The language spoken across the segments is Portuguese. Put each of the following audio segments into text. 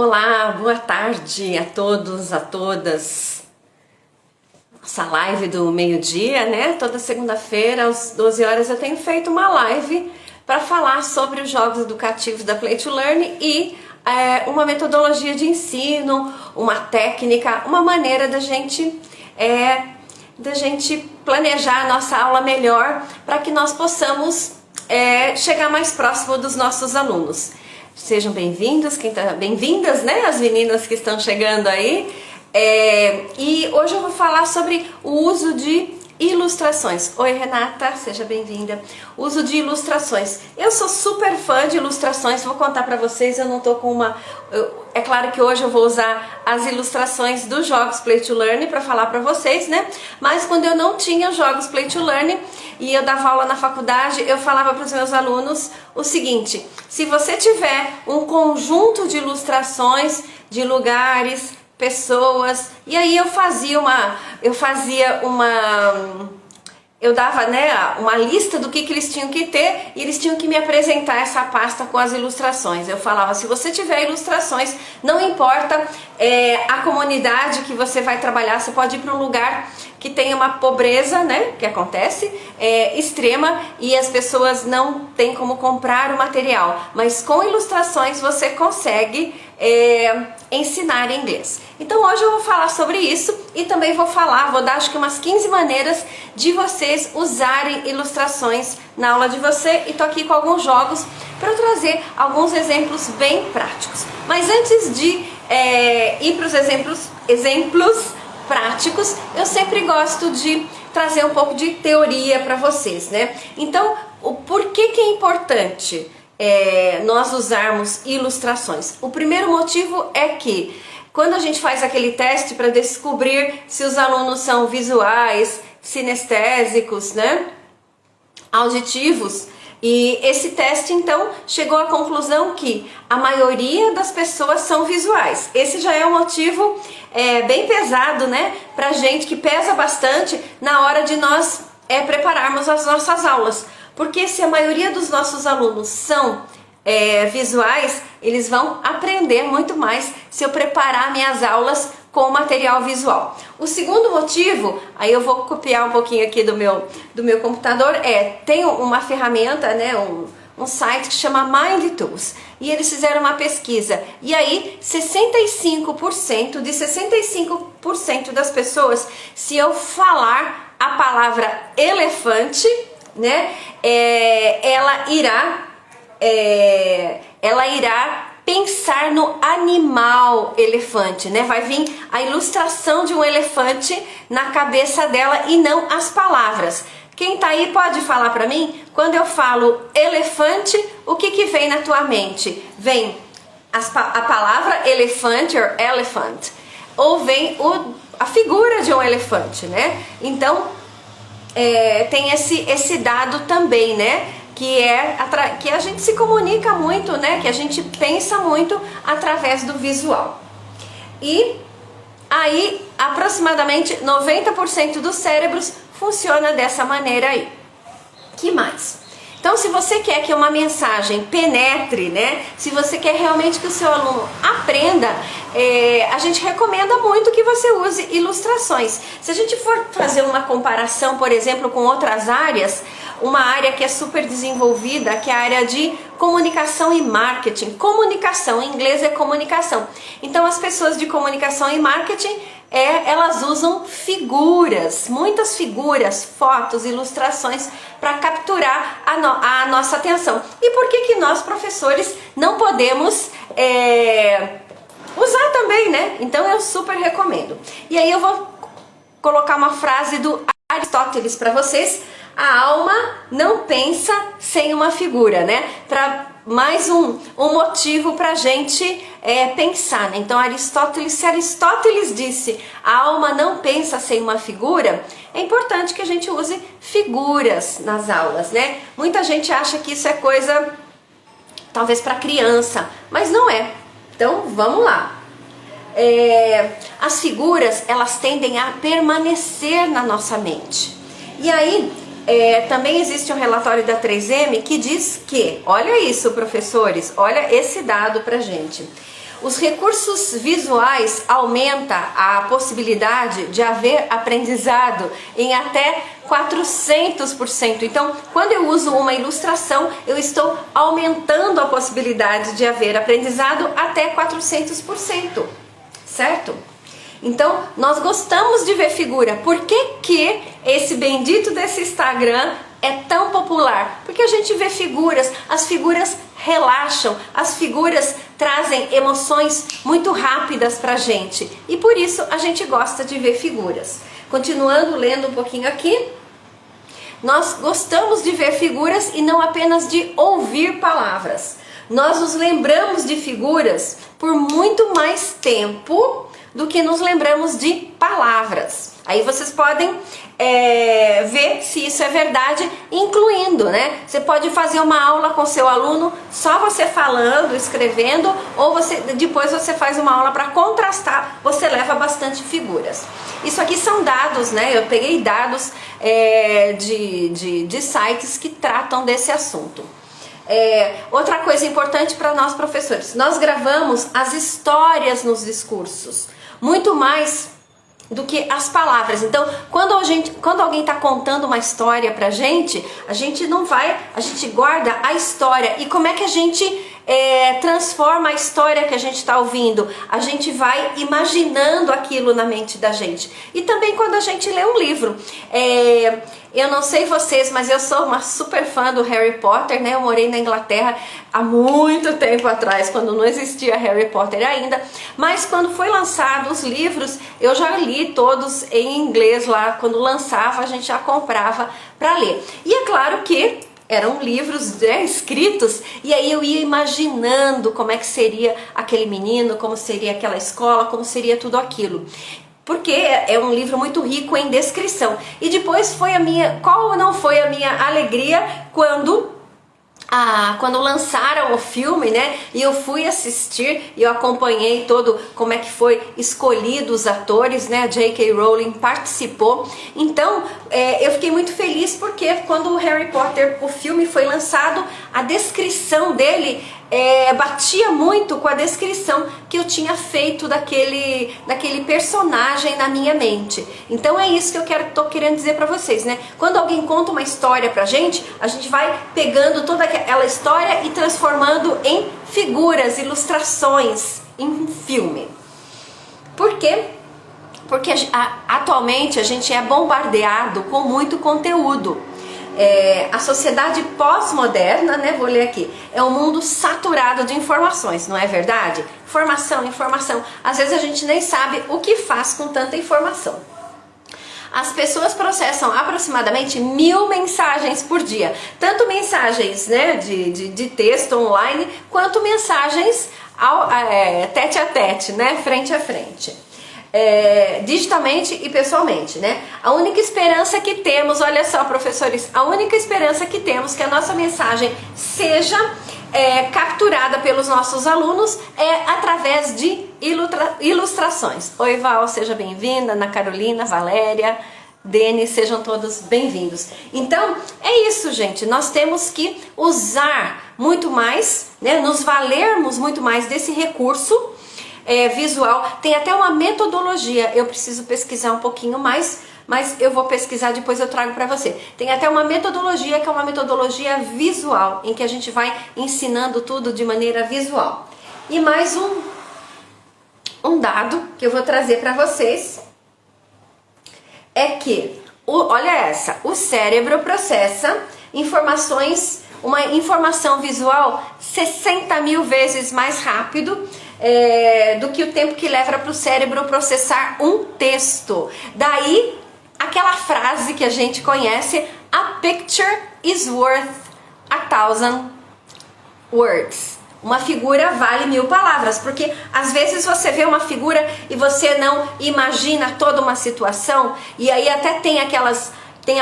Olá, boa tarde a todos, a todas. Essa live do meio-dia, né? Toda segunda-feira, às 12 horas, eu tenho feito uma live para falar sobre os jogos educativos da Play to Learn e uma metodologia de ensino, uma técnica, uma maneira da gente planejar a nossa aula melhor para que nós possamos chegar mais próximo dos nossos alunos. Sejam bem-vindos, bem-vindas, né, as meninas que estão chegando aí. E hoje eu vou falar sobre o uso de ilustrações. Oi, Renata, seja bem-vinda. Uso de ilustrações. Eu sou super fã de ilustrações, vou contar pra vocês, eu não tô com uma... É claro que hoje eu vou usar as ilustrações dos jogos Play to Learn para falar pra vocês, né? Mas quando eu não tinha jogos Play to Learn e eu dava aula na faculdade, eu falava para os meus alunos o seguinte: se você tiver um conjunto de ilustrações de lugares, pessoas, e aí eu dava, né, uma lista do que eles tinham que ter e eles tinham que me apresentar essa pasta com as ilustrações. Eu falava, se você tiver ilustrações, não importa a comunidade que você vai trabalhar, você pode ir para um lugar que tenha uma pobreza, né, que acontece, extrema, e as pessoas não têm como comprar o material, mas com ilustrações você consegue ensinar inglês. Então hoje eu vou falar sobre isso e também vou dar acho que umas 15 maneiras de vocês usarem ilustrações na aula de você, e tô aqui com alguns jogos para eu trazer alguns exemplos bem práticos. Mas antes de ir para os exemplos práticos, eu sempre gosto de trazer um pouco de teoria para vocês, né? Então, por que é importante nós usarmos ilustrações? O primeiro motivo é que quando a gente faz aquele teste para descobrir se os alunos são visuais, sinestésicos, né, auditivos, e esse teste então chegou à conclusão que a maioria das pessoas são visuais. Esse já é um motivo bem pesado, né, pra gente, que pesa bastante na hora de nós prepararmos as nossas aulas. Porque se a maioria dos nossos alunos são visuais, eles vão aprender muito mais se eu preparar minhas aulas com material visual. O segundo motivo, aí eu vou copiar um pouquinho aqui do meu computador, tem uma ferramenta, né, um site que chama Mind Tools, e eles fizeram uma pesquisa, e aí 65% das pessoas, se eu falar a palavra elefante, né, ela irá pensar no animal elefante, né? Vai vir a ilustração de um elefante na cabeça dela e não as palavras. Quem tá aí pode falar pra mim? Quando eu falo elefante, o que vem na tua mente? Vem a palavra elefante or elephant, ou vem a figura de um elefante, né? Então tem esse dado também, né? Que a gente se comunica muito, né? Que a gente pensa muito através do visual. E aí, aproximadamente 90% dos cérebros funciona dessa maneira aí. Que mais? Então, se você quer que uma mensagem penetre, né? Se você quer realmente que o seu aluno aprenda, a gente recomenda muito que você use ilustrações. Se a gente for fazer uma comparação, por exemplo, com outras áreas, uma área que é super desenvolvida, que é a área de comunicação e marketing. Comunicação, em inglês é comunicação. Então, as pessoas de comunicação e marketing, elas usam figuras, muitas figuras, fotos, ilustrações para capturar a nossa atenção. E por que nós, professores, não podemos usar também, né? Então eu super recomendo. E aí eu vou colocar uma frase do Aristóteles para vocês: a alma não pensa sem uma figura, né? Para mais um motivo para a gente pensar, né? Então se Aristóteles disse a alma não pensa sem uma figura, é importante que a gente use figuras nas aulas, né? Muita gente acha que isso é coisa talvez para criança, mas não é. Então vamos lá. As figuras, elas tendem a permanecer na nossa mente. E aí Também existe um relatório da 3M que diz que, olha isso, professores, olha esse dado pra gente. Os recursos visuais aumentam a possibilidade de haver aprendizado em até 400%. Então, quando eu uso uma ilustração, eu estou aumentando a possibilidade de haver aprendizado até 400%, certo? Então, nós gostamos de ver figura. Por que esse bendito desse Instagram é tão popular? Porque a gente vê figuras, as figuras relaxam, as figuras trazem emoções muito rápidas pra gente. E por isso a gente gosta de ver figuras. Continuando lendo um pouquinho aqui. Nós gostamos de ver figuras e não apenas de ouvir palavras. Nós nos lembramos de figuras por muito mais tempo do que nos lembramos de palavras. Aí vocês podem ver se isso é verdade, incluindo, né? Você pode fazer uma aula com seu aluno, só você falando, escrevendo, ou depois você faz uma aula para contrastar, você leva bastante figuras. Isso aqui são dados, né? Eu peguei dados de sites que tratam desse assunto. Outra coisa importante para nós professores, nós gravamos as histórias nos discursos, muito mais do que as palavras. Então, quando alguém está contando uma história pra gente, a gente guarda a história. E como é que a gente transforma a história que a gente está ouvindo? A gente vai imaginando aquilo na mente da gente. E também quando a gente lê um livro. Eu não sei vocês, mas eu sou uma super fã do Harry Potter, né? Eu morei na Inglaterra há muito tempo atrás, quando não existia Harry Potter ainda. Mas quando foi lançado os livros, eu já li todos em inglês lá. Quando lançava, a gente já comprava para ler. E é claro que eram livros escritos, e aí eu ia imaginando como é que seria aquele menino, como seria aquela escola, como seria tudo aquilo. Porque é um livro muito rico em descrição. E depois qual não foi a minha alegria quando lançaram o filme, né? E eu fui assistir e eu acompanhei todo como é que foi escolhido os atores, né? A J.K. Rowling participou. Então, eu fiquei muito feliz porque quando o Harry Potter, o filme foi lançado, a descrição dele batia muito com a descrição que eu tinha feito daquele personagem na minha mente. Então é isso que eu tô querendo dizer pra vocês, né? Quando alguém conta uma história pra gente, a gente vai pegando toda aquela história e transformando em figuras, ilustrações, em um filme. Por quê? Porque atualmente a gente é bombardeado com muito conteúdo. A sociedade pós-moderna, né, vou ler aqui, é um mundo saturado de informações, não é verdade? Informação, informação. Às vezes a gente nem sabe o que faz com tanta informação. As pessoas processam aproximadamente 1000 mensagens por dia. Tanto mensagens, né, de texto online, quanto mensagens tete a tete, né, frente a frente. Digitalmente e pessoalmente, né? A única esperança que temos, olha só, professores, a única esperança que temos que a nossa mensagem seja capturada pelos nossos alunos é através de ilustrações. Oi, Val, seja bem-vinda, Ana Carolina, Valéria, Denis, sejam todos bem-vindos. Então, é isso, gente, nós temos que usar muito mais, né? Nos valermos muito mais desse recurso visual. Tem até uma metodologia, eu preciso pesquisar um pouquinho mais, mas eu vou pesquisar, depois eu trago para você. Tem até uma metodologia que é uma metodologia visual, em que a gente vai ensinando tudo de maneira visual. E mais um dado que eu vou trazer para vocês é que, olha o cérebro processa uma informação visual 60.000 vezes mais rápido do que o tempo que leva para o cérebro processar um texto. Daí, aquela frase que a gente conhece, a picture is worth 1,000 words. Uma figura vale 1000 palavras, porque às vezes você vê uma figura e você não imagina toda uma situação, e aí até tem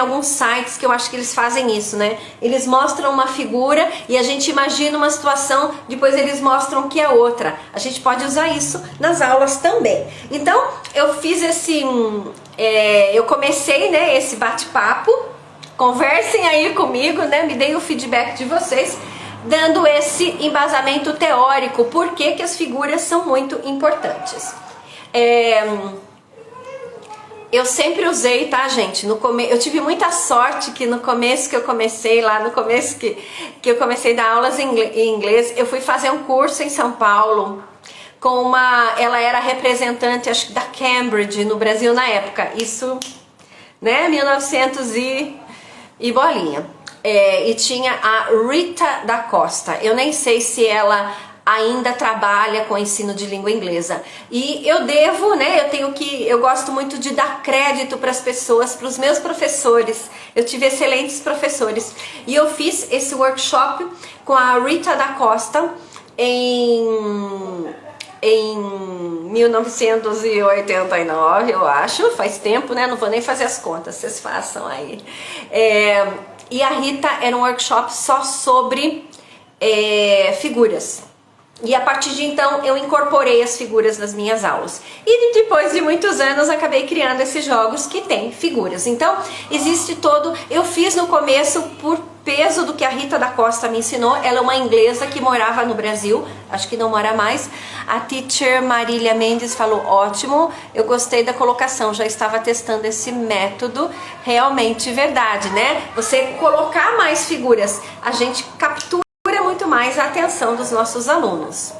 alguns sites que eu acho que eles fazem isso, né? Eles mostram uma figura e a gente imagina uma situação, depois eles mostram que é outra. A gente pode usar isso nas aulas também. Então, eu fiz eu comecei, né, esse bate-papo Conversem aí comigo, né? Me deem o feedback de vocês, dando esse embasamento teórico, por que que as figuras são muito importantes. Eu sempre usei, tá, gente? Eu tive muita sorte que no começo que eu comecei, lá no começo que eu comecei a dar aulas em inglês, eu fui fazer um curso em São Paulo com ela era representante, acho que da Cambridge no Brasil na época, isso, né, 1900 e bolinha. E tinha a Rita da Costa, eu nem sei se ela ainda trabalha com ensino de língua inglesa. E eu devo, né, eu gosto muito de dar crédito para as pessoas, para os meus professores. Eu tive excelentes professores. E eu fiz esse workshop com a Rita da Costa em 1989, eu acho. Faz tempo, né? Não vou nem fazer as contas, vocês façam aí. E a Rita era um workshop só sobre figuras. E a partir de então eu incorporei as figuras nas minhas aulas. E depois de muitos anos acabei criando esses jogos que tem figuras. Então existe eu fiz no começo por peso do que a Rita da Costa me ensinou. Ela é uma inglesa que morava no Brasil, acho que não mora mais. A teacher Marília Mendes falou, ótimo, eu gostei da colocação, já estava testando esse método, realmente verdade, né? Você colocar mais figuras, a gente captura muito mais a atenção dos nossos alunos.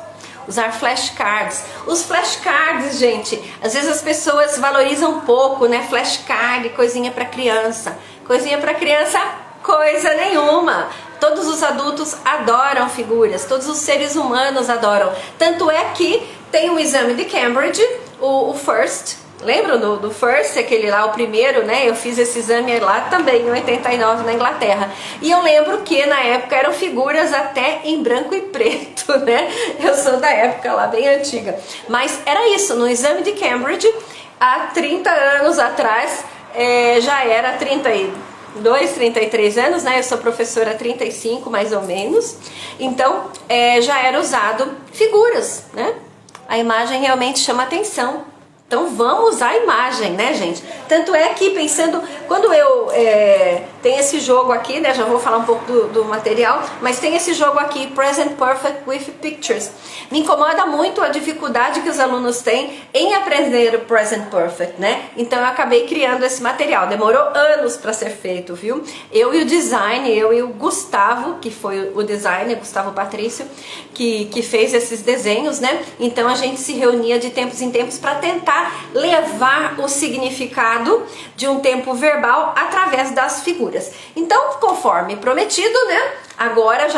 Usar flashcards. Os flashcards, gente, às vezes as pessoas valorizam pouco, né? Flashcard, coisinha para criança. Coisinha para criança, coisa nenhuma. Todos os adultos adoram figuras, todos os seres humanos adoram. Tanto é que tem um exame de Cambridge, o FIRST. Lembram do FIRST, aquele lá, o primeiro, né? Eu fiz esse exame lá também, em 89, na Inglaterra. E eu lembro que na época eram figuras até em branco e preto, né? Eu sou da época lá, bem antiga. Mas era isso, no exame de Cambridge, há 30 anos atrás, já era 32, 33 anos, né? Eu sou professora há 35, mais ou menos. Então, já era usado figuras, né? A imagem realmente chama atenção. Então vamos usar a imagem, né, gente? Tanto é que pensando, quando eu tem esse jogo aqui, né, já vou falar um pouco do material, mas tem esse jogo aqui, Present Perfect with Pictures. Me incomoda muito a dificuldade que os alunos têm em aprender o Present Perfect, né? Então eu acabei criando esse material, demorou anos para ser feito, viu? Eu e o Gustavo, que foi o designer, Gustavo Patrício, que fez esses desenhos, né? Então a gente se reunia de tempos em tempos para tentar levar o significado de um tempo verbal através das figuras. Então, conforme prometido, né? Agora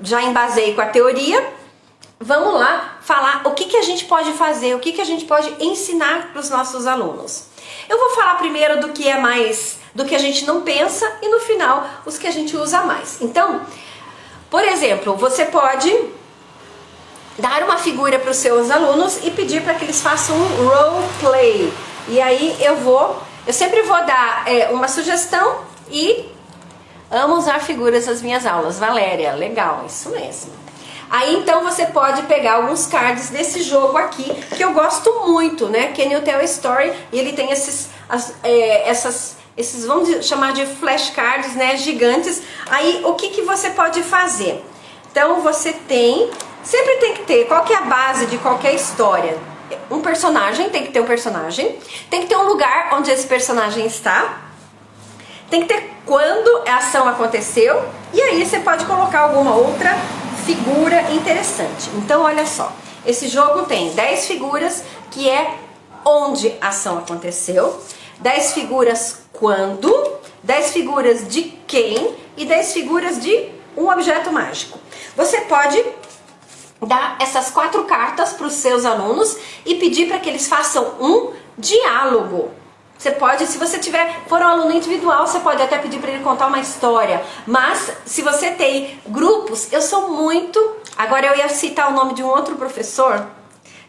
já embasei com a teoria. Vamos lá falar o que a gente pode fazer, o que a gente pode ensinar para os nossos alunos. Eu vou falar primeiro do que do que a gente não pensa e no final os que a gente usa mais. Então, por exemplo, você pode dar uma figura para os seus alunos e pedir para que eles façam um role play. E aí eu sempre vou dar uma sugestão e amo usar figuras nas minhas aulas. Valéria, legal, isso mesmo. Aí então você pode pegar alguns cards desse jogo aqui, que eu gosto muito, né? Can You Tell a Story? E ele tem esses, vamos chamar de flashcards, né? Gigantes. Aí o que você pode fazer? Então você sempre tem que ter, qual que é a base de qualquer história? Um personagem, tem que ter um personagem, tem que ter um lugar onde esse personagem está, tem que ter quando a ação aconteceu, e aí você pode colocar alguma outra figura interessante. Então olha só, esse jogo tem 10 figuras, que é onde a ação aconteceu, 10 figuras quando, 10 figuras de quem e 10 figuras de um objeto mágico. Você pode dar essas 4 cartas para os seus alunos e pedir para que eles façam um diálogo. Você pode, se você for um aluno individual, você pode até pedir para ele contar uma história. Mas se você tem grupos, agora eu ia citar o nome de um outro professor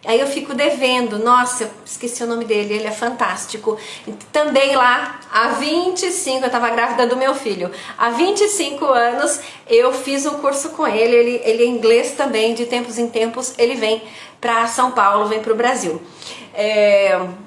Aí eu fico devendo, nossa, eu esqueci o nome dele, ele é fantástico. Também lá, há 25, eu tava grávida do meu filho, há 25 anos eu fiz um curso com ele é inglês também, de tempos em tempos ele vem pra São Paulo, vem pro Brasil.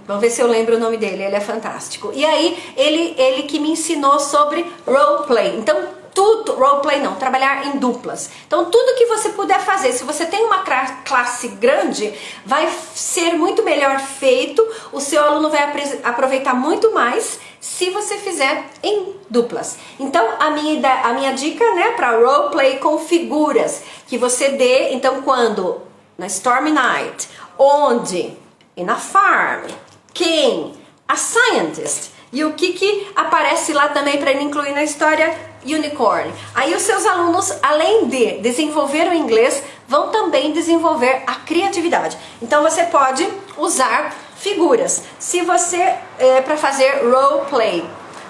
Vamos ver se eu lembro o nome dele, ele é fantástico. E aí, ele que me ensinou sobre roleplay. Então, tudo, roleplay não, trabalhar em duplas. Então, tudo que você puder fazer, se você tem uma classe grande, vai ser muito melhor feito, o seu aluno vai aproveitar muito mais se você fizer em duplas. Então, a minha dica, né, para roleplay com figuras, que você dê, então, quando na Stormy Night, onde, in a farm, quem, a scientist, e o que aparece lá também para ele incluir na história, unicorn. Aí os seus alunos, além de desenvolver o inglês, vão também desenvolver a criatividade. Então você pode usar figuras, se você para fazer roleplay.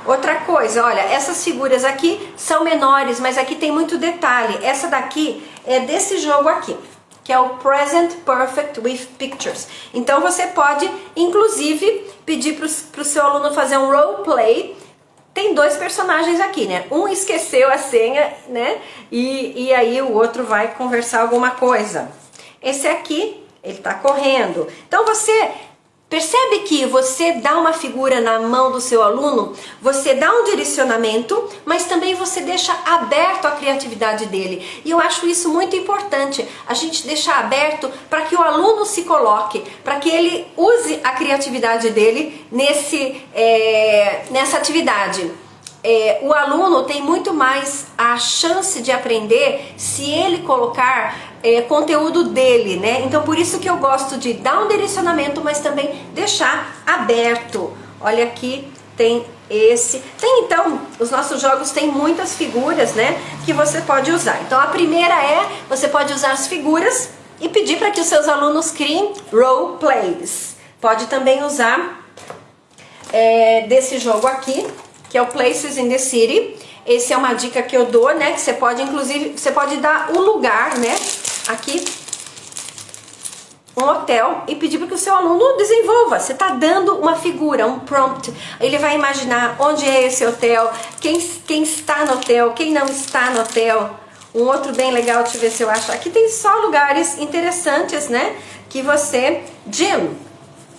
Outra coisa, olha, essas figuras aqui são menores, mas aqui tem muito detalhe. Essa daqui é desse jogo aqui, que é o Present Perfect with Pictures. Então você pode, inclusive, pedir para o seu aluno fazer um roleplay. Tem dois personagens aqui, né? Um esqueceu a senha, né? E aí o outro vai conversar alguma coisa. Esse aqui, ele tá correndo. Então você percebe que você dá uma figura na mão do seu aluno, você dá um direcionamento, mas também você deixa aberto a criatividade dele. E eu acho isso muito importante, a gente deixar aberto para que o aluno se coloque, para que ele use a criatividade dele nessa atividade. O aluno tem muito mais a chance de aprender se ele colocar conteúdo dele, né? Então por isso que eu gosto de dar um direcionamento, mas também deixar aberto. Olha aqui, tem esse. Então, os nossos jogos têm muitas figuras, né? Que você pode usar. Então a primeira você pode usar as figuras e pedir para que os seus alunos criem roleplays. Pode também usar desse jogo aqui, que é o Places in the City. Esse é uma dica que eu dou, né? Que você pode, inclusive, você pode dar um lugar, né? Aqui, um hotel, e pedir para que o seu aluno desenvolva. Você está dando uma figura, um prompt. Ele vai imaginar onde é esse hotel, quem está no hotel, quem não está no hotel. Um outro bem legal, deixa eu ver se eu acho. Aqui tem só lugares interessantes, né? Que você... Gym.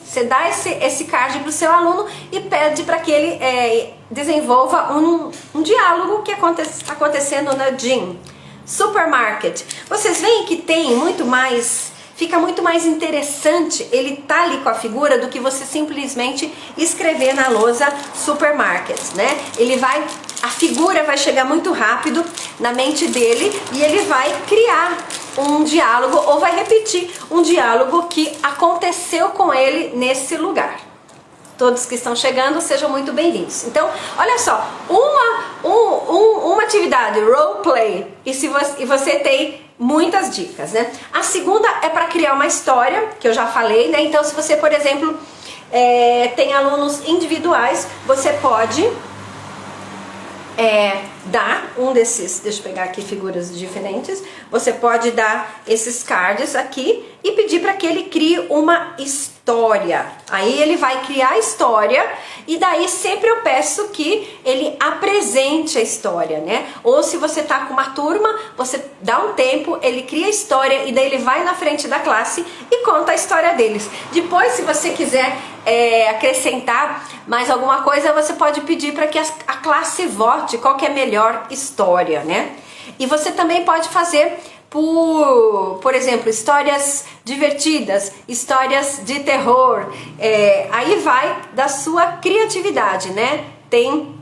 Você dá esse card para o seu aluno e pede para que ele desenvolva um diálogo que está acontecendo na gym. Supermarket. Vocês veem que tem muito mais, fica muito mais interessante ele tá ali com a figura do que você simplesmente escrever na lousa supermarket, né? A figura vai chegar muito rápido na mente dele e ele vai criar um diálogo ou vai repetir um diálogo que aconteceu com ele nesse lugar. Todos que estão chegando, sejam muito bem-vindos. Então, olha só, uma atividade, roleplay, e você tem muitas dicas, né? A segunda é para criar uma história, que eu já falei, né? Então, se você, por exemplo, tem alunos individuais, você pode dar um desses, deixa eu pegar aqui figuras diferentes, você pode dar esses cards aqui e pedir para que ele crie uma história. Aí ele vai criar a história e daí sempre eu peço que ele apresente a história, né? Ou se você tá com uma turma, você dá um tempo, ele cria a história e daí ele vai na frente da classe e conta a história deles. Depois, se você quiser acrescentar mais alguma coisa, você pode pedir para que a classe vote qual que é a melhor história, né? E você também pode fazer por exemplo, histórias divertidas, histórias de terror, aí vai da sua criatividade, né? Tem,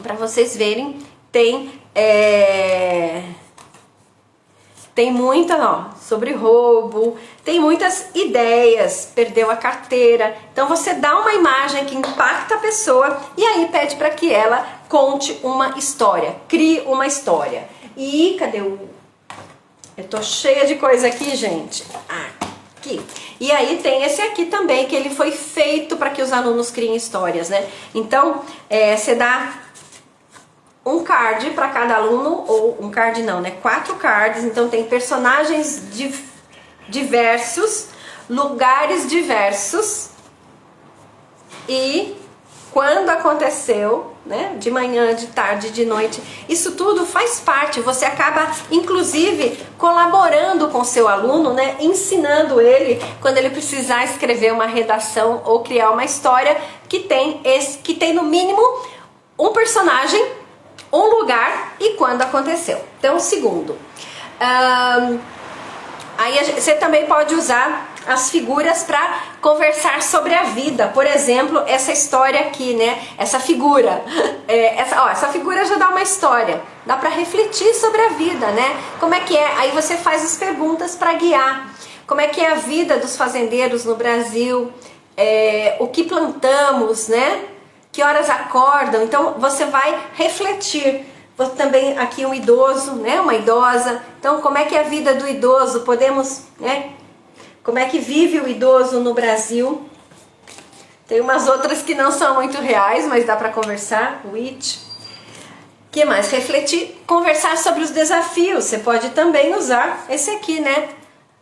para vocês verem, tem muita, ó, sobre roubo, tem muitas ideias, perdeu a carteira. Então você dá uma imagem que impacta a pessoa e aí pede para que ela conte uma história, crie uma história. E cadê eu tô cheia de coisa aqui, gente. Aqui. E aí tem esse aqui também, que ele foi feito para que os alunos criem histórias, né? Então, você dá um card para cada aluno, ou um card não, né? 4 cards, então tem personagens diversos, lugares diversos e quando aconteceu, né? De manhã, de tarde, de noite. Isso tudo faz parte. Você acaba, inclusive, colaborando com o seu aluno, né? Ensinando ele quando ele precisar escrever uma redação ou criar uma história que tem no mínimo um personagem, um lugar e quando aconteceu. Então, segundo, aí você também pode usar as figuras para conversar sobre a vida. Por exemplo, essa história aqui, né? Essa figura, essa figura já dá uma história. Dá para refletir sobre a vida, né? Como é que é? Aí você faz as perguntas para guiar. Como é que é a vida dos fazendeiros no Brasil? O que plantamos, né? Que horas acordam? Então você vai refletir. Também aqui um idoso, né? Uma idosa. Então como é que é a vida do idoso? Podemos, né? Como é que vive o idoso no Brasil? Tem umas outras que não são muito reais, mas dá para conversar. Which. Que mais? Refletir, conversar sobre os desafios. Você pode também usar esse aqui, né?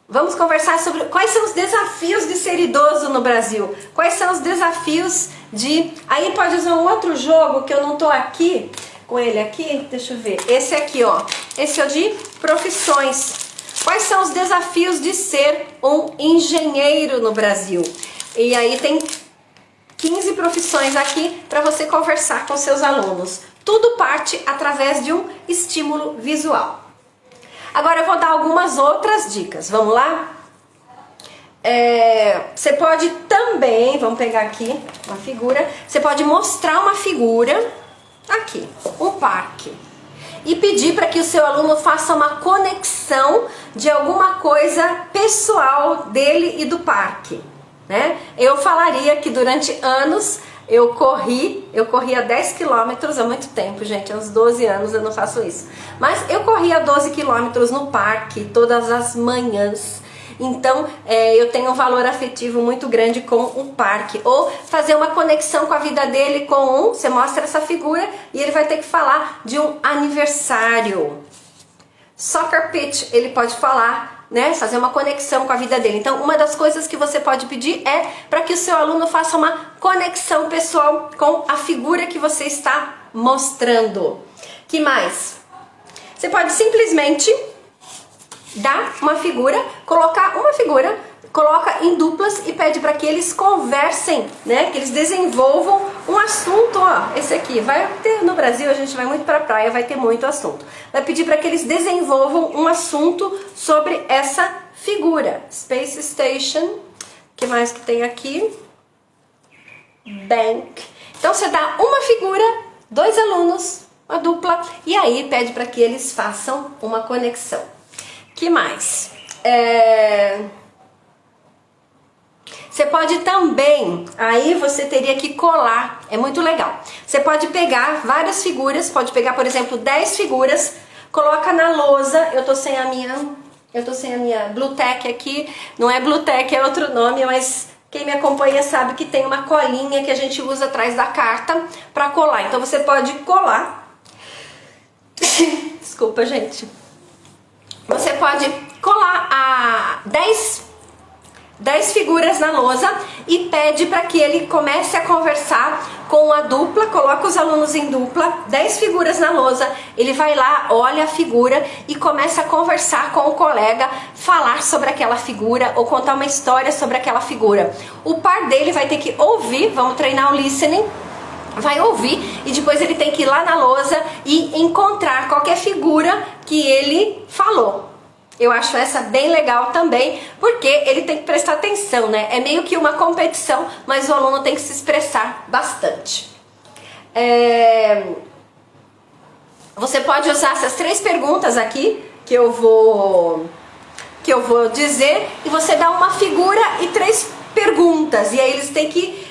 Vamos conversar sobre quais são os desafios de ser idoso no Brasil. Quais são os desafios de... Aí pode usar um outro jogo que eu não tô aqui com ele aqui. Deixa eu ver. Esse aqui, ó. Esse é o de profissões. Quais são os desafios de ser um engenheiro no Brasil? E aí tem 15 profissões aqui para você conversar com seus alunos. Tudo parte através de um estímulo visual. Agora eu vou dar algumas outras dicas. Vamos lá? Você pode também, vamos pegar aqui uma figura. Você pode mostrar uma figura aqui, um parque. E pedir para que o seu aluno faça uma conexão de alguma coisa pessoal dele e do parque, né? Eu falaria que durante anos eu corria 10 quilômetros há muito tempo, gente, há uns 12 anos eu não faço isso. Mas eu corria 12 quilômetros no parque todas as manhãs. Então eu tenho um valor afetivo muito grande com o parque. Ou fazer uma conexão com a vida dele com você mostra essa figura e ele vai ter que falar de um aniversário. Soccer pitch, ele pode falar, né? Fazer uma conexão com a vida dele. Então uma das coisas que você pode pedir é para que o seu aluno faça uma conexão pessoal com a figura que você está mostrando. Que mais? Você pode simplesmente dar uma figura, colocar uma figura, coloca em duplas e pede para que eles conversem, né? Que eles desenvolvam um assunto, ó. Esse aqui vai ter no Brasil, a gente vai muito para praia, vai ter muito assunto. Vai pedir para que eles desenvolvam um assunto sobre essa figura. Space Station, que mais que tem aqui? Bank. Então você dá uma figura, 2 alunos, uma dupla, e aí pede para que eles façam uma conexão. Que mais? Você pode também, aí você teria que colar, é muito legal. Você pode pegar várias figuras, pode pegar, por exemplo, 10 figuras, coloca na lousa. Eu tô sem a minha Blu-Tack aqui, não é Blu-Tack, é outro nome, mas quem me acompanha sabe que tem uma colinha que a gente usa atrás da carta para colar. Então você pode colar. Desculpa, gente. Você pode colar 10 figuras na lousa e pede para que ele comece a conversar com a dupla, coloca os alunos em dupla, 10 figuras na lousa, ele vai lá, olha a figura e começa a conversar com o colega, falar sobre aquela figura ou contar uma história sobre aquela figura. O par dele vai ter que ouvir, vamos treinar o listening, vai ouvir e depois ele tem que ir lá na lousa e encontrar qualquer figura que ele falou. Eu acho essa bem legal também, porque ele tem que prestar atenção, né? É meio que uma competição, mas o aluno tem que se expressar bastante. Você pode usar essas 3 perguntas aqui que eu vou dizer e você dá uma figura e 3 perguntas e aí eles têm que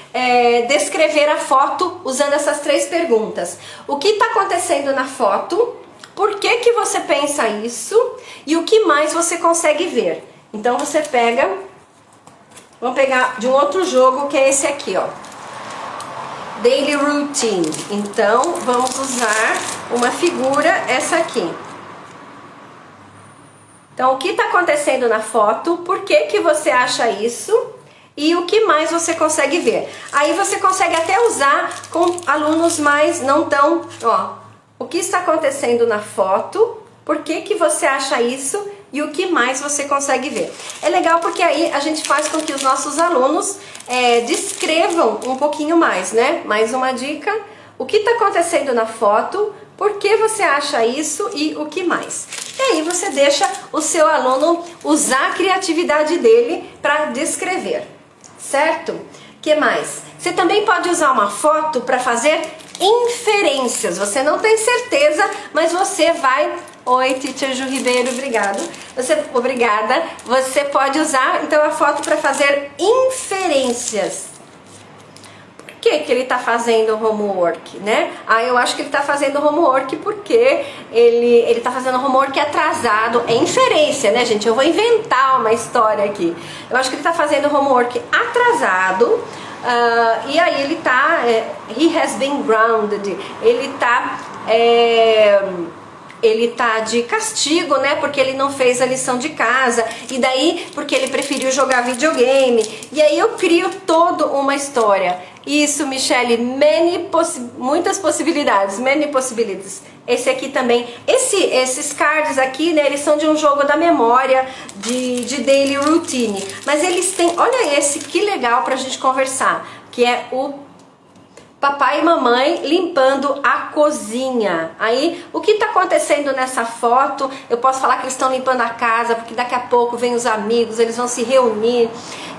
descrever a foto usando essas 3 perguntas. O que está acontecendo na foto? Por que você pensa isso? E o que mais você consegue ver? Então você pega, vamos pegar de um outro jogo que é esse aqui, ó. Daily Routine. Então vamos usar uma figura, essa aqui. Então, o que está acontecendo na foto, por que que você acha isso e o que mais você consegue ver. Aí você consegue até usar com alunos mais não tão, ó, o que está acontecendo na foto, por que que você acha isso e o que mais você consegue ver. É legal porque aí a gente faz com que os nossos alunos descrevam um pouquinho mais, né? Mais uma dica, o que está acontecendo na foto, por que você acha isso e o que mais. E aí você deixa o seu aluno usar a criatividade dele para descrever, certo? Que mais? Você também pode usar uma foto para fazer inferências. Você não tem certeza, mas você vai... Oi, Teacher Ju Ribeiro, obrigada. Você pode usar então a foto para fazer inferências. Por que que ele está fazendo homework, né? Eu acho que ele está fazendo homework porque ele está fazendo homework atrasado. É inferência, né, gente? Eu vou inventar uma história aqui. Eu acho que ele está fazendo homework atrasado. E aí ele tá, he has been grounded, ele tá de castigo, né, porque ele não fez a lição de casa, e daí porque ele preferiu jogar videogame, e aí eu crio toda uma história. Isso, Michelle, muitas possibilidades, many possibilities. Esse aqui também, esses cards aqui, né, eles são de um jogo da memória, de daily routine, mas eles têm, olha esse, que legal pra gente conversar, que é o papai e mamãe limpando a cozinha. Aí, o que está acontecendo nessa foto? Eu posso falar que eles estão limpando a casa, porque daqui a pouco vem os amigos, eles vão se reunir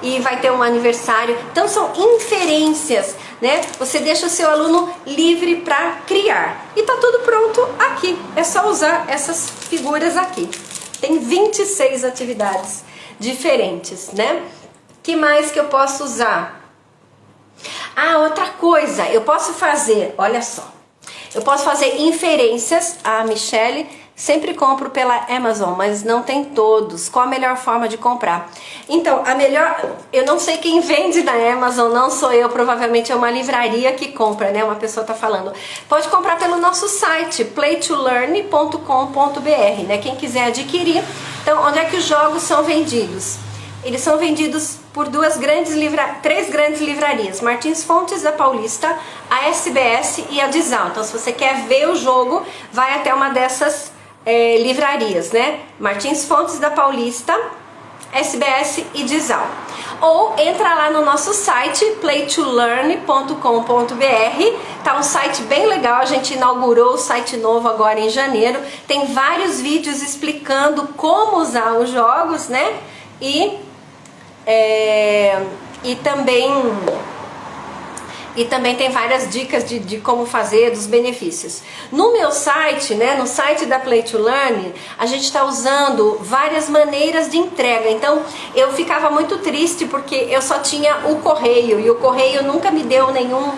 e vai ter um aniversário. Então, são inferências, né? Você deixa o seu aluno livre para criar. E tá tudo pronto aqui. É só usar essas figuras aqui. Tem 26 atividades diferentes, né? Que mais que eu posso usar? Outra coisa, eu posso fazer, olha só, eu posso fazer inferências. A Michelle sempre compro pela Amazon, mas não tem todos. Qual a melhor forma de comprar? Então, eu não sei quem vende da Amazon, não sou eu, provavelmente é uma livraria que compra, né? Uma pessoa tá falando. Pode comprar pelo nosso site, playtolearn.com.br, né? Quem quiser adquirir. Então, onde é que os jogos são vendidos? Eles são vendidos por três grandes livrarias, Martins Fontes da Paulista, a SBS e a Dizal. Então, se você quer ver o jogo, vai até uma dessas livrarias, né? Martins Fontes da Paulista, SBS e Dizal. Ou entra lá no nosso site, playtolearn.com.br. Tá um site bem legal, a gente inaugurou o site novo agora em janeiro. Tem vários vídeos explicando como usar os jogos, né? E também tem várias dicas de como fazer, dos benefícios. No meu site, né, no site da Play to Learn, a gente está usando várias maneiras de entrega. Então, eu ficava muito triste porque eu só tinha o correio, e o correio nunca me deu nenhum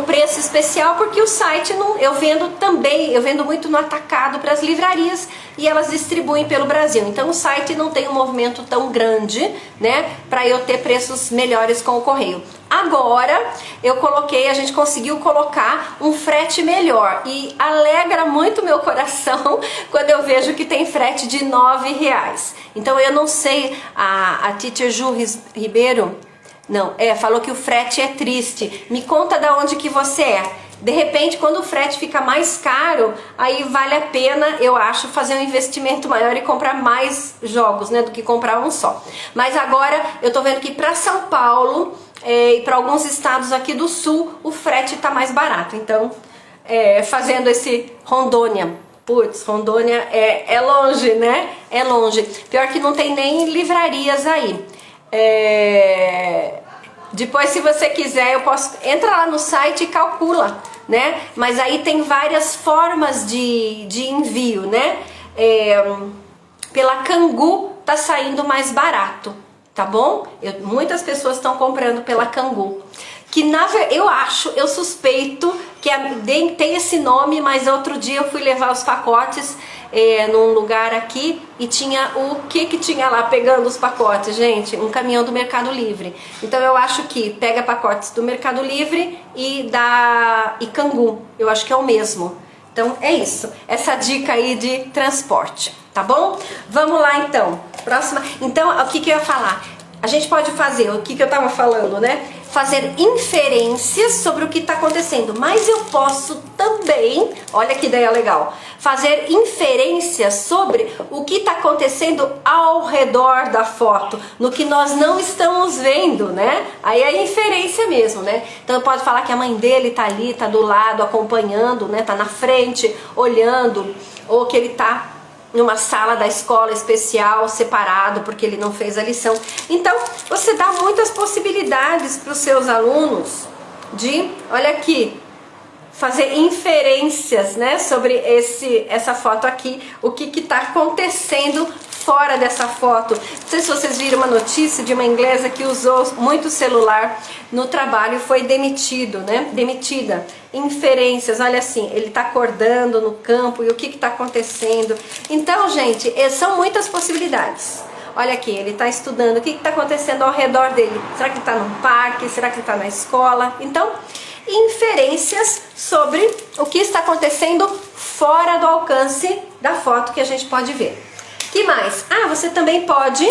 preço especial, porque o site eu vendo muito no atacado para as livrarias e elas distribuem pelo Brasil. Então o site não tem um movimento tão grande, né, para eu ter preços melhores com o correio. Agora a gente conseguiu colocar um frete melhor e alegra muito meu coração quando eu vejo que tem frete de R$9. Então eu não sei, a Teacher Ju Ribeiro falou que o frete é triste. Me conta da onde que você é. De repente, quando o frete fica mais caro, aí vale a pena, eu acho, fazer um investimento maior e comprar mais jogos, né, do que comprar um só. Mas agora eu tô vendo que para São Paulo e para alguns estados aqui do sul, o frete tá mais barato. Então, fazendo esse Rondônia. Putz, Rondônia é longe, né? É longe. Pior que não tem nem livrarias aí. Depois, se você quiser, eu posso entrar lá no site e calcula, né? Mas aí tem várias formas de envio, né? Pela Kangu tá saindo mais barato, tá bom? Muitas pessoas estão comprando pela Kangu. Que eu suspeito que tem esse nome, mas outro dia eu fui levar os pacotes num lugar aqui e tinha o que tinha lá pegando os pacotes, gente? Um caminhão do Mercado Livre. Então eu acho que pega pacotes do Mercado Livre e Kangu, eu acho que é o mesmo. Então é isso, essa dica aí de transporte, tá bom? Vamos lá então, próxima. Então o que eu ia falar? A gente pode fazer, o que eu tava falando, né? Fazer inferências sobre o que está acontecendo, mas eu posso também, olha que ideia legal, fazer inferências sobre o que está acontecendo ao redor da foto, no que nós não estamos vendo, né? Aí é inferência mesmo, né? Então pode falar que a mãe dele tá ali, tá do lado, acompanhando, né? Tá na frente, olhando, ou que ele tá numa sala da escola especial, separado, porque ele não fez a lição. Então, você dá muitas possibilidades para os seus alunos de, olha aqui, fazer inferências, né, sobre essa foto aqui, o que está acontecendo fora dessa foto. Não sei se vocês viram uma notícia de uma inglesa que usou muito celular no trabalho e foi demitido, né? Demitida. Inferências, olha assim, ele está acordando no campo e o que está acontecendo. Então, gente, são muitas possibilidades. Olha aqui, ele está estudando, o que está acontecendo ao redor dele? Será que ele está num parque? Será que ele está na escola? Então, inferências sobre o que está acontecendo fora do alcance da foto que a gente pode ver. Que mais? Ah, você também pode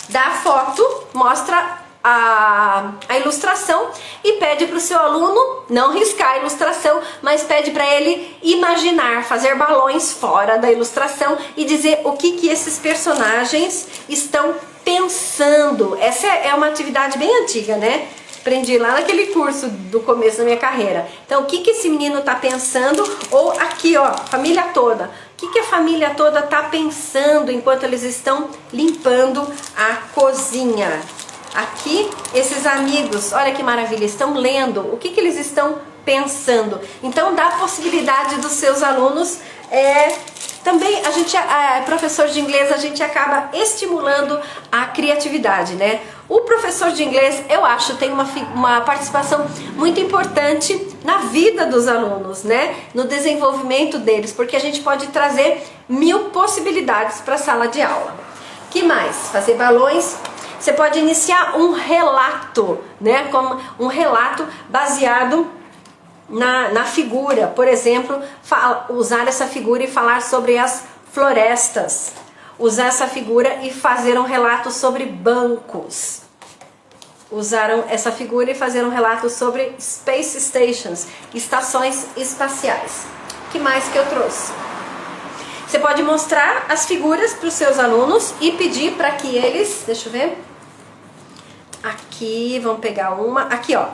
dar a foto, mostra a ilustração e pede para o seu aluno não riscar a ilustração, mas pede para ele imaginar, fazer balões fora da ilustração e dizer o que esses personagens estão pensando. Essa é uma atividade bem antiga, né? Aprendi lá naquele curso do começo da minha carreira. Então, o que esse menino está pensando? Ou aqui, ó, família toda. O que a família toda está pensando enquanto eles estão limpando a cozinha? Aqui, esses amigos, olha que maravilha, estão lendo. O que eles estão pensando? Então, dá a possibilidade dos seus alunos... Também, professor de inglês, a gente acaba estimulando a criatividade, né? O professor de inglês, eu acho, tem uma participação muito importante na vida dos alunos, né? No desenvolvimento deles, porque a gente pode trazer 1000 possibilidades para a sala de aula. Que mais? Fazer balões. Você pode iniciar um relato, né? Como um relato baseado na figura, por exemplo, usar essa figura e falar sobre as florestas, usar essa figura e fazer um relato sobre bancos, usaram essa figura e fazer um relato sobre space stations, estações espaciais. Que mais que eu trouxe? Você pode mostrar as figuras para os seus alunos e pedir para que eles, deixa eu ver, aqui, vamos pegar uma, aqui ó,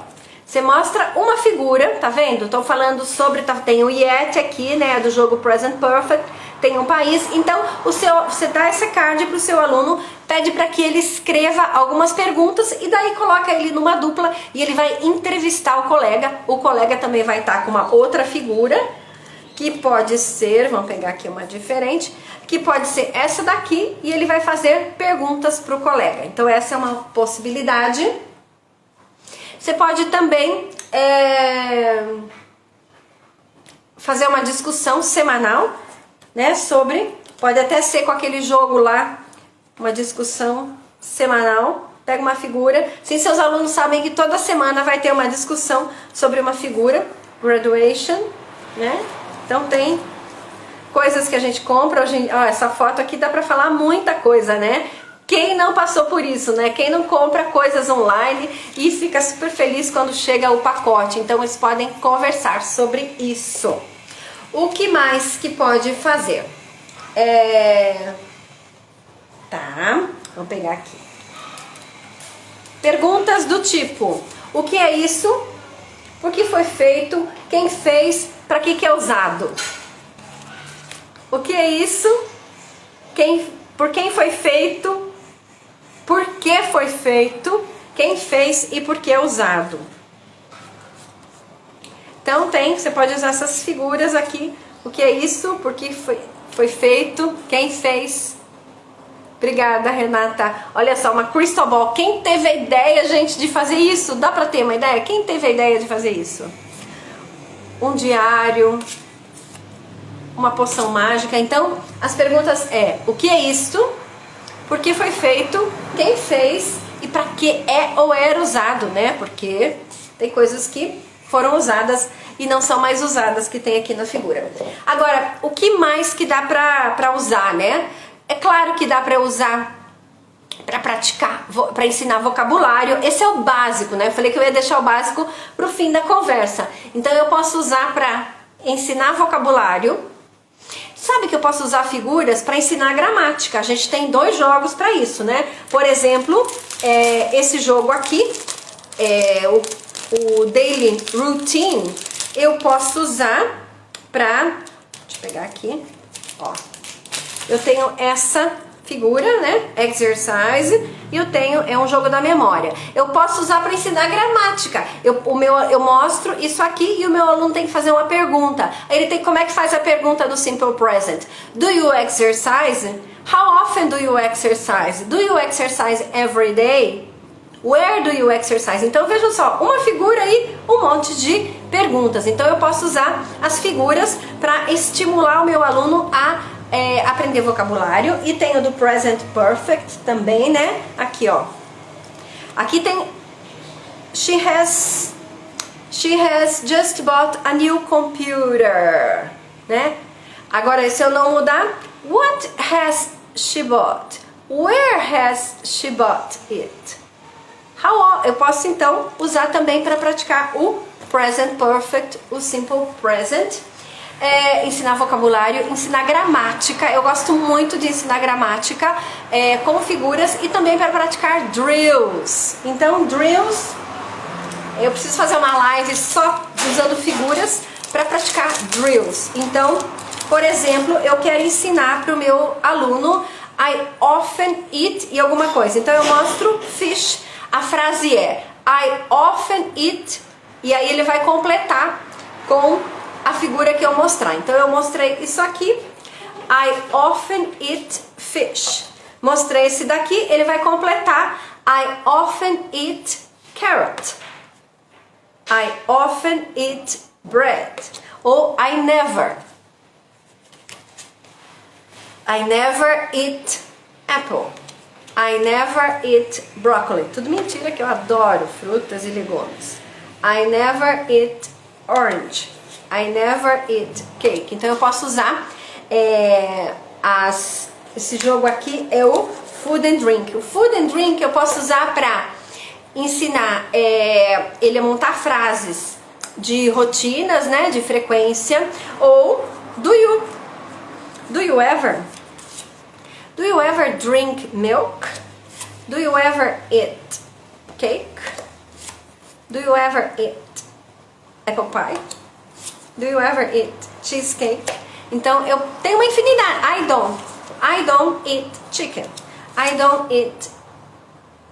você mostra uma figura, tá vendo? Estou falando sobre, tem o Yeti aqui, né, do jogo Present Perfect, tem um país. Então, você dá essa card para o seu aluno, pede para que ele escreva algumas perguntas e daí coloca ele numa dupla e ele vai entrevistar o colega também vai estar com uma outra figura, que pode ser, vamos pegar aqui uma diferente, que pode ser essa daqui e ele vai fazer perguntas para o colega. Então, essa é uma possibilidade. Você pode também fazer uma discussão semanal, né, pode até ser com aquele jogo lá, uma discussão semanal, pega uma figura, assim seus alunos sabem que toda semana vai ter uma discussão sobre uma figura, graduation, né, então tem coisas que a gente compra, ó, essa foto aqui dá pra falar muita coisa, né. Quem não passou por isso, né? Quem não compra coisas online e fica super feliz quando chega o pacote. Então, eles podem conversar sobre isso. O que mais que pode fazer? Tá, vamos pegar aqui. Perguntas do tipo, o que é isso? Por que foi feito? Quem fez? Para que é usado? O que é isso? Por quem foi feito? Por que foi feito, quem fez e por que é usado. Então você pode usar essas figuras aqui, o que é isso, por que foi feito, quem fez. Obrigada, Renata. Olha só, uma crystal ball. Quem teve a ideia, gente, de fazer isso? Dá pra ter uma ideia? Quem teve a ideia de fazer isso? Um diário, uma poção mágica. Então, as perguntas o que é isto? Por que foi feito, quem fez e para que é ou era usado, né? Porque tem coisas que foram usadas e não são mais usadas que tem aqui na figura. Agora, o que mais que dá pra usar, né? É claro que dá pra usar para praticar, para ensinar vocabulário. Esse é o básico, né? Eu falei que eu ia deixar o básico pro fim da conversa. Então eu posso usar para ensinar vocabulário. Sabe que eu posso usar figuras para ensinar gramática. A gente tem 2 jogos para isso, né? Por exemplo, esse jogo aqui, o Daily Routine, eu posso usar para... Deixa eu pegar aqui, ó. Eu tenho essa figura, né? Exercise, e eu tenho, é um jogo da memória. Eu posso usar para ensinar gramática. Eu mostro isso aqui e o meu aluno tem que fazer uma pergunta. Ele tem, como é que faz a pergunta do Simple Present? Do you exercise? How often do you exercise? Do you exercise every day? Where do you exercise? Então veja só, uma figura e um monte de perguntas. Então eu posso usar as figuras para estimular o meu aluno a aprender vocabulário. E tem o do Present Perfect também, né? Aqui, ó. Aqui tem She has just bought a new computer, né? Agora, se eu não mudar, what has she bought? Where has she bought it? Eu posso então usar também para praticar o Present Perfect, o Simple Present. Ensinar vocabulário, ensinar gramática. Eu gosto muito de ensinar gramática com figuras e também para praticar drills. Então, drills, eu preciso fazer uma live só usando figuras para praticar drills. Então, por exemplo, eu quero ensinar para o meu aluno I often eat e alguma coisa. Então, eu mostro fish. A frase é I often eat, e aí ele vai completar com a figura que eu mostrar. Então eu mostrei isso aqui, I often eat fish. Mostrei esse daqui, ele vai completar I often eat carrot. I often eat bread. Ou I never eat apple. I never eat broccoli. Tudo mentira, que eu adoro frutas e legumes. I never eat orange. I never eat cake. Então eu posso usar esse jogo aqui é o Food and Drink. O Food and Drink eu posso usar para ensinar ele a montar frases de rotinas, né, de frequência. Ou do you ever drink milk? Do you ever eat cake? Do you ever eat apple pie? Do you ever eat cheesecake? Então eu tenho uma infinidade. I don't eat chicken. I don't eat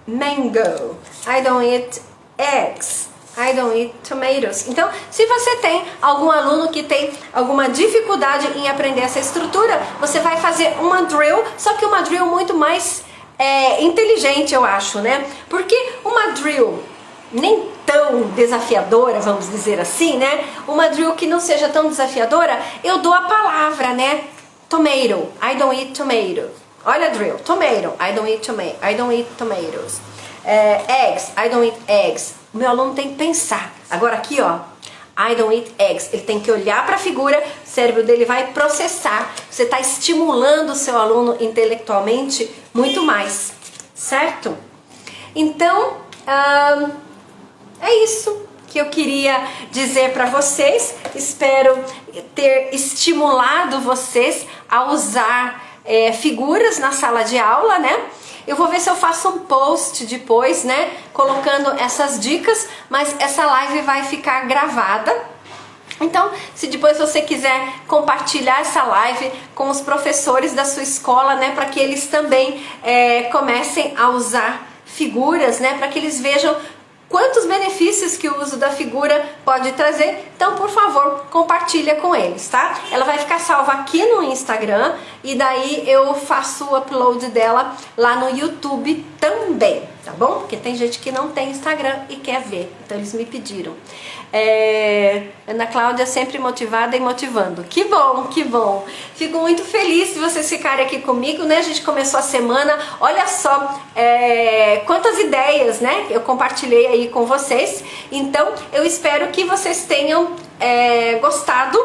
mango. I don't eat eggs. I don't eat tomatoes. Então, se você tem algum aluno que tem alguma dificuldade em aprender essa estrutura, você vai fazer uma drill, só que uma drill muito mais inteligente, eu acho, né? Porque uma drill nem tão desafiadora, vamos dizer assim, né? Uma drill que não seja tão desafiadora, eu dou a palavra, né? Tomato. I don't eat tomato. Olha a drill. Tomato. I don't eat tomato. I don't eat tomatoes. Eggs. I don't eat eggs. O meu aluno tem que pensar. Agora aqui, ó, I don't eat eggs. Ele tem que olhar para a figura, o cérebro dele vai processar. Você está estimulando o seu aluno intelectualmente muito mais, certo? Então, é isso que eu queria dizer para vocês. Espero ter estimulado vocês a usar figuras na sala de aula, né? Eu vou ver se eu faço um post depois, né, colocando essas dicas, mas essa live vai ficar gravada. Então, se depois você quiser compartilhar essa live com os professores da sua escola, né, para que eles também comecem a usar figuras, né, para que eles vejam quantos benefícios que o uso da figura pode trazer. Então, por favor, compartilha com eles, tá? Ela vai ficar salva aqui no Instagram e daí eu faço o upload dela lá no YouTube também, tá bom? Porque tem gente que não tem Instagram e quer ver, então eles me pediram. Ana Cláudia sempre motivada e motivando. Que bom, que bom. Fico muito feliz de vocês ficarem aqui comigo, né? A gente começou a semana, olha só quantas ideias, né? Eu compartilhei aí com vocês. Então, eu espero que vocês tenham gostado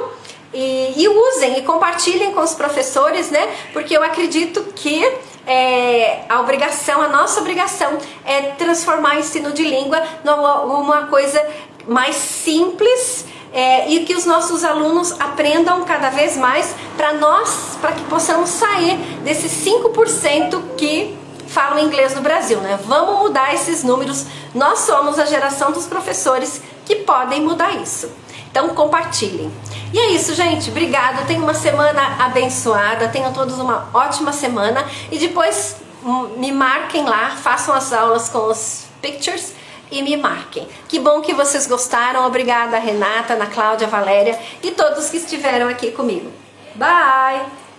e usem e compartilhem com os professores, né? Porque eu acredito que a nossa obrigação é transformar o ensino de língua numa coisa mais simples e que os nossos alunos aprendam cada vez mais para que possamos sair desses 5% que falam inglês no Brasil, né? Vamos mudar esses números. Nós somos a geração dos professores que podem mudar isso. Então compartilhem. E é isso, gente. Obrigada. Tenham uma semana abençoada. Tenham todos uma ótima semana. E depois me marquem lá. Façam as aulas com os pictures e me marquem. Que bom que vocês gostaram. Obrigada, Renata, Ana Cláudia, Valéria e todos que estiveram aqui comigo. Bye!